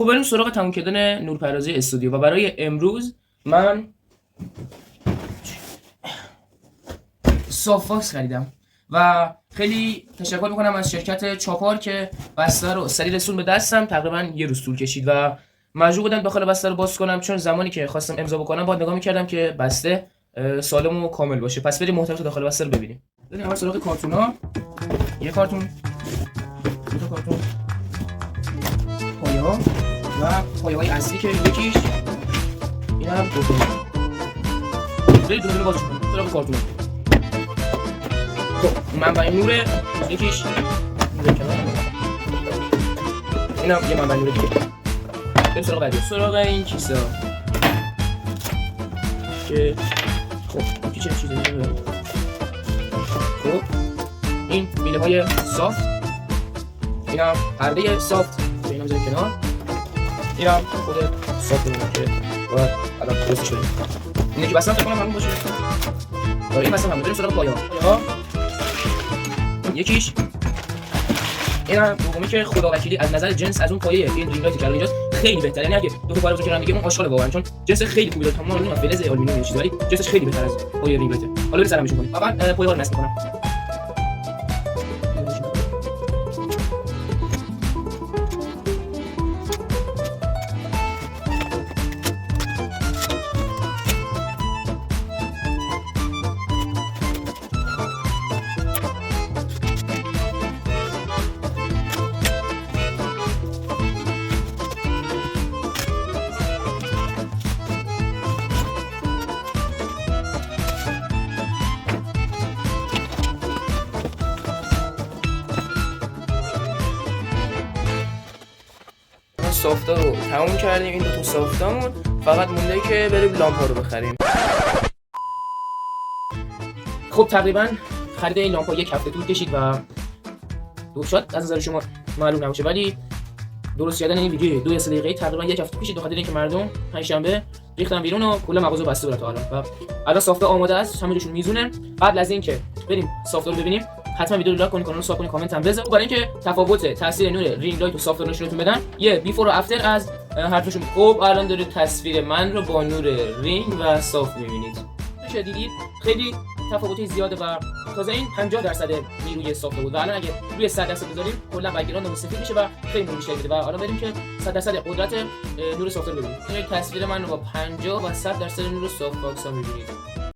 خب بریم سراغ تموم کردن نورپردازی استودیو و برای امروز من سافت خریدم و خیلی تشکر میکنم از شرکت چاپار که بسته رو سریع رسون به دستم. تقریبا یه روز طول کشید و مجبور بودم داخل بسته رو باز کنم، چون زمانی که خواستم امضا بکنم باید نگاه میکردم که بسته سالم و کامل باشه. پس بریم محتویات داخل بسته رو ببینیم. بریم اول سراغ کارتونا. یه کارتون، دو تا کارتون، پایه‌ها و پایه‌های اصلی که یکیش این هم دوم. برید دونه باز کنیم سراغ کارتون. خب منبع نوره، یکیش نور کنار، این هم یه منبع نور دیگه. بریم سراغ بعدی، سراغ این کیسه ها که خب این چه چیزی داره. خب این میله های سافت، این هم پرده سافت که این هم بذاریم کنار، این هم خود سافت میمونه که باید الان درستش کنیم. اینه که بستم فکر کنم همون باشه. این بستم همون. بریم سراغ پایه ها. یکیش این هم دومی که خداوکیلی از نظر جنس از اون پایه این رینگ لایتی که اینجاست خیلی بهتره. یعنی اگه دو تا پایه بزرگ کنم دیگه اون آشغال واقعا، چون جنس خیلی خوبی داره. تمام اینو فلز آلومینیوم چیزی ولی جنسش خیلی بهتر از پایه رینگ لایت. حالا بریم سرمشون کنیم. اول پایه ها رو نصب کنم. سافتا رو تموم کردیم. این دو تا سافتامون فقط مونده که بریم لامپا رو بخریم. خب تقریبا خرید این لامپا یک هفته طول کشید و شاید از نظر شما معلوم نباشه ولی درست کردن این ویدیو 2 دقیقه تقریبا یک هفته کشید، بخاطر اینکه مردم پنجشنبه ریختن بیرون و کل مغازه بسته بود تا الان. و الان سافتا آماده است، همه جوشون میزونه. قبل از اینکه بریم سافتا رو ببینیم حتما ویدیو رو لایک کنید، کانال رو سابسکرایب کنید، کامنت هم بذارید. برای اینکه تفاوت تاثیر نور رینگ لایت و سافت رو نشونتون بدم یه بیفور و افتر از هر دوشون. خب الان دارید تصویر من رو با نور رینگ و سافت می‌بینید. میشه دیدید خیلی تفاوتی زیاده و تازه این 50% نیروی سافت بود و الان اگه روی 100% بذاریم کلا بک‌گراند سفید میشه و خیلی نور بیشتری میده. و الان بریم که 100% قدرت نور سافت رو ببینید. این تصویر من رو با 50 و 100% نور سافت باکس ها می‌بینید.